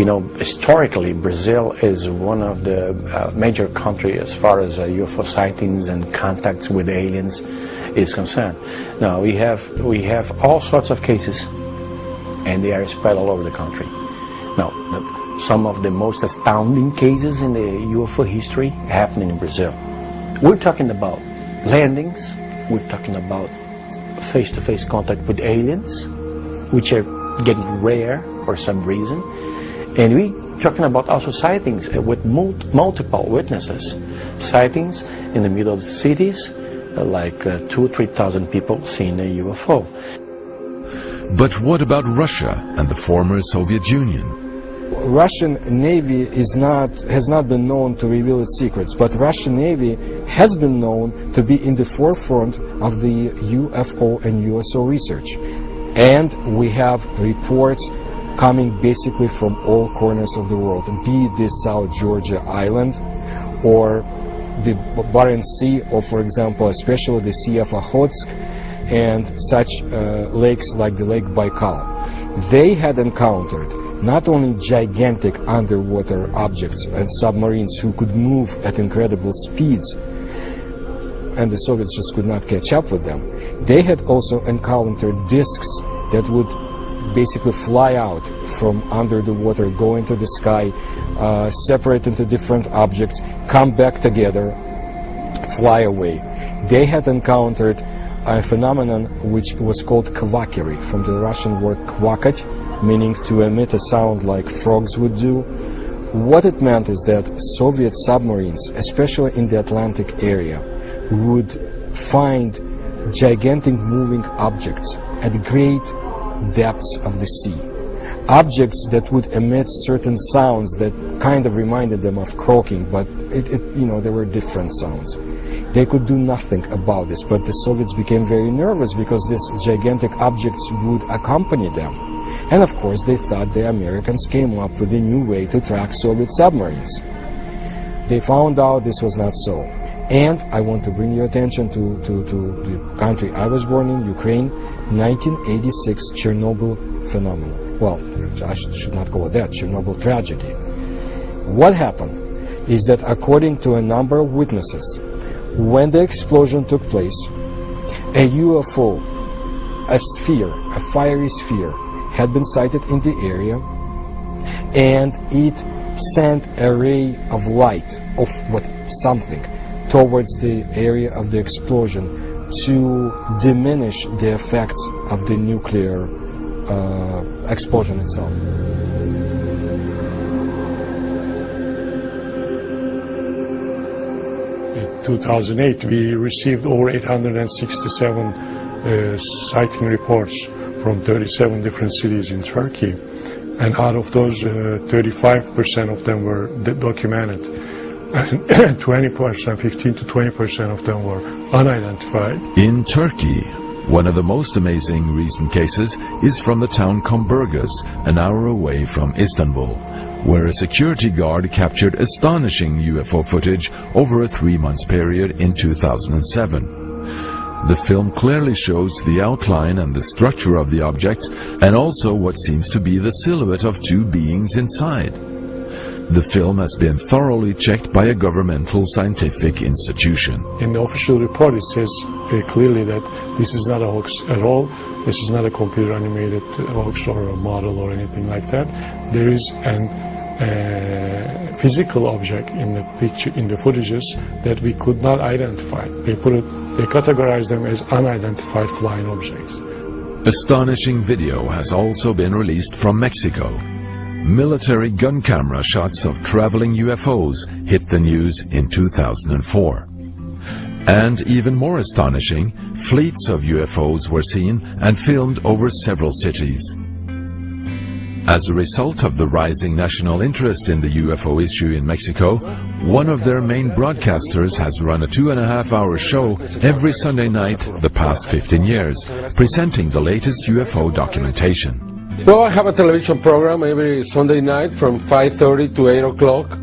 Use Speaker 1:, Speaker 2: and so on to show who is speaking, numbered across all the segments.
Speaker 1: You know, historically, Brazil is one of the major countries as far as UFO sightings and contacts with aliens is concerned. Now, we have all sorts of cases, and they are spread all over the country. Now, some of the most astounding cases in the UFO history happening in Brazil. We're talking about landings, we're talking about face-to-face contact with aliens, which are getting rare for some reason, and we're talking about also sightings with multiple witnesses. Sightings in the middle of the cities, like 2,000 or 3,000 people seeing a UFO.
Speaker 2: But what about Russia and the former Soviet Union?
Speaker 3: Russian Navy has not been known to reveal its secrets, but Russian Navy has been known to be in the forefront of the UFO and USO research. And we have reports coming basically from all corners of the world, be it this South Georgia island or the Barents Sea, or for example especially the Sea of Okhotsk and such lakes like the Lake Baikal. They had encountered not only gigantic underwater objects and submarines who could move at incredible speeds, and the Soviets just could not catch up with them. They had also encountered discs that would basically fly out from under the water, go into the sky, separate into different objects, come back together, fly away. They had encountered a phenomenon which was called kvakery, from the Russian word kvakать, meaning to emit a sound like frogs would do. What it meant is that Soviet submarines, especially in the Atlantic area, would find gigantic moving objects at great depths of the sea. Objects that would emit certain sounds that kind of reminded them of croaking, but there were different sounds. They could do nothing about this, but the Soviets became very nervous because these gigantic objects would accompany them. And of course they thought the Americans came up with a new way to track Soviet submarines. They found out this was not so. And I want to bring your attention to the country I was born in, Ukraine, 1986 Chernobyl phenomenon. Well, I should not call it that, Chernobyl tragedy. What happened is that according to a number of witnesses, when the explosion took place, a UFO, a sphere, a fiery sphere, had been sighted in the area, and it sent a ray of light, of something, towards the area of the explosion to diminish the effects of the nuclear explosion itself.
Speaker 4: In 2008, we received over 867 sighting reports from 37 different cities in Turkey, and out of those 35% of them were documented, and 20%, 15 to 20% of them were unidentified.
Speaker 2: In Turkey, one of the most amazing recent cases is from the town Comburgaz, an hour away from Istanbul, where a security guard captured astonishing UFO footage over a 3-month period in 2007. The film clearly shows the outline and the structure of the object, and also what seems to be the silhouette of 2 beings inside. The film has been thoroughly checked by a governmental scientific institution.
Speaker 4: In the official report, it says clearly that this is not a hoax at all. This is not a computer animated hoax or a model or anything like that. There is a physical object in the picture, in the footages, that we could not identify. They categorized them as unidentified flying objects.
Speaker 2: Astonishing video has also been released from Mexico. Military gun camera shots of traveling UFOs hit the news in 2004. And even more astonishing, fleets of UFOs were seen and filmed over several cities. As a result of the rising national interest in the UFO issue in Mexico, one of their main broadcasters has run a 2.5-hour show every Sunday night the past 15 years, presenting the latest UFO documentation.
Speaker 5: Well, I have a television program every Sunday night from 5:30 to 8 o'clock.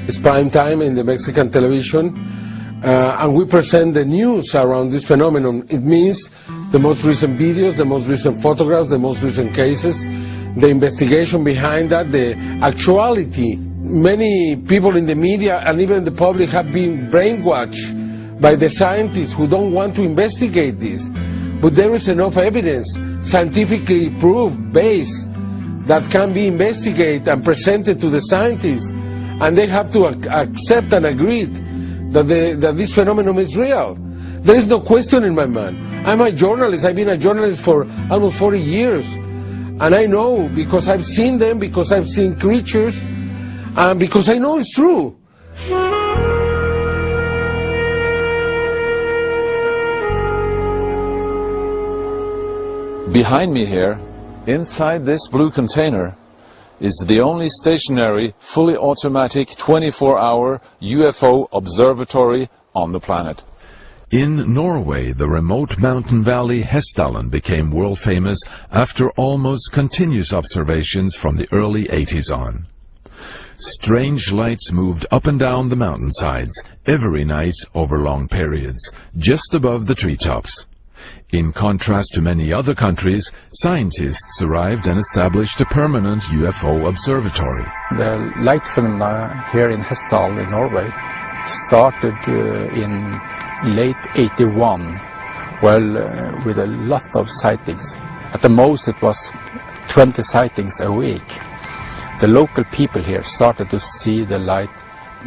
Speaker 5: It's prime time in the Mexican television. And we present the news around this phenomenon. It means the most recent videos, the most recent photographs, the most recent cases, the investigation behind that, the actuality. Many people in the media and even the public have been brainwashed by the scientists who don't want to investigate this. But there is enough evidence, scientifically proved, based, that can be investigated and presented to the scientists, and they have to accept and agree that this phenomenon is real. There is no question in my mind. I'm a journalist. I've been a journalist for almost 40 years. And I know, because I've seen them, because I've seen creatures, and because I know it's true.
Speaker 6: Behind me here, inside this blue container, is the only stationary, fully automatic 24-hour UFO observatory on the planet.
Speaker 2: In Norway, the remote mountain valley Hessdalen became world famous after almost continuous observations from the early 80s on. Strange lights moved up and down the mountainsides every night over long periods, just above the treetops. In contrast to many other countries, scientists arrived and established a permanent UFO observatory.
Speaker 1: The light phenomena here in Hessdalen in Norway started in late 81, with a lot of sightings. At the most it was 20 sightings a week. The local people here started to see the light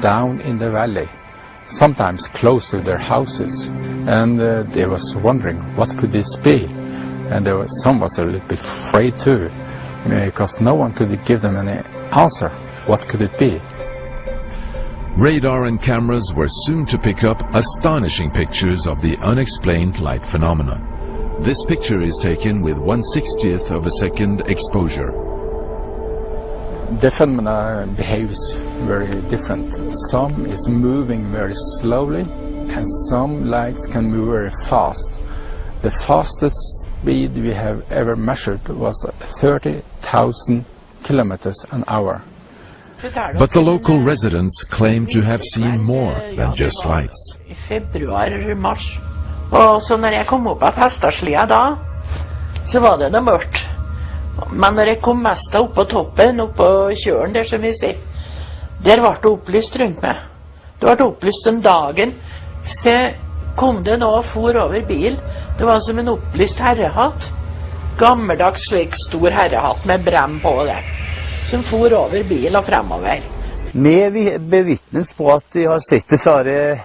Speaker 1: down in the valley, sometimes close to their houses, and they was wondering what could this be, and some was a little bit afraid too, because no one could give them any answer. What could it be?
Speaker 2: Radar and cameras were soon to pick up astonishing pictures of the unexplained light phenomena. This picture is taken with 1/60th of a second exposure.
Speaker 1: The phenomena behaves very different. Some is moving very slowly, and some lights can move very fast. The fastest speed we have ever measured was 30,000 kilometers an hour.
Speaker 2: But the local residents claim to have seen more than just lights.
Speaker 7: I februar-mars. Og så når jeg kom opp av hesteslia da, så var det mørkt. Men når jeg kom mest opp på toppen, opp på kjølen der som vi ser, der ble det opplyst rundt meg. Det ble opplyst om dagen. Så kom det nå og for over bil. Det var som en opplyst herrehatt. Gammeldags slik stor herrehatt med brem på det. Som for over bil og fremover.
Speaker 8: Vi bevitnes på at de har sett dessverre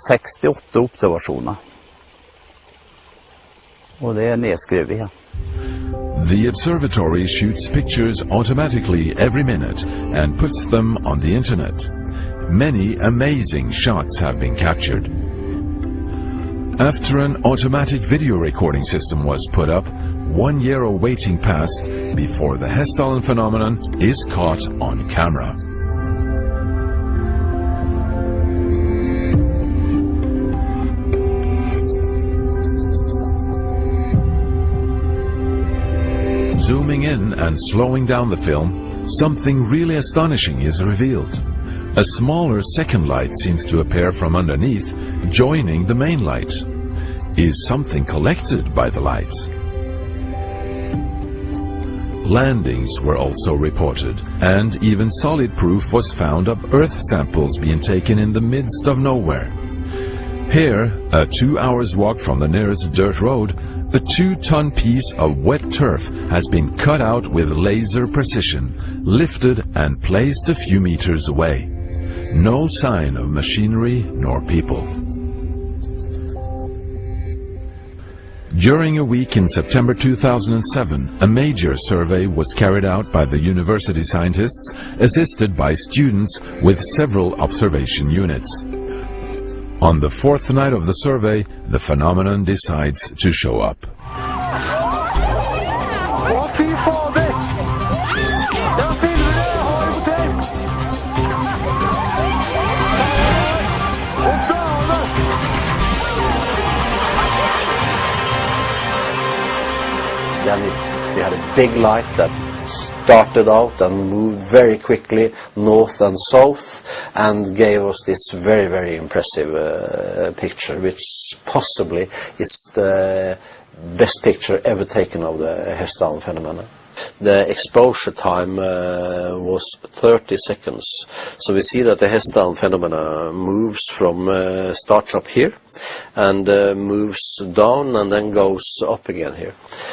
Speaker 8: 68 observasjoner. Og det er nedskrevet her.
Speaker 2: The observatory shoots pictures automatically every minute and puts them on the internet. Many amazing shots have been captured. After an automatic video recording system was put up, 1 year of waiting passed before the Hessdalen phenomenon is caught on camera. Zooming in and slowing down the film, something really astonishing is revealed. A smaller second light seems to appear from underneath, joining the main light. Is something collected by the light? Landings were also reported, and even solid proof was found of Earth samples being taken in the midst of nowhere. Here, a 2 hours walk from the nearest dirt road, a 2-ton piece of wet turf has been cut out with laser precision, lifted and placed a few meters away. No sign of machinery nor people. During a week in September 2007, a major survey was carried out by the university scientists, assisted by students with several observation units. On the fourth night of the survey, the phenomenon decides to show up.
Speaker 8: Then we had a big light that started out and moved very quickly north and south and gave us this very, very impressive picture, which possibly is the best picture ever taken of the Hessdalen phenomenon. The exposure time was 30 seconds. So we see that the Hessdalen phenomena moves from starts up here and moves down and then goes up again here.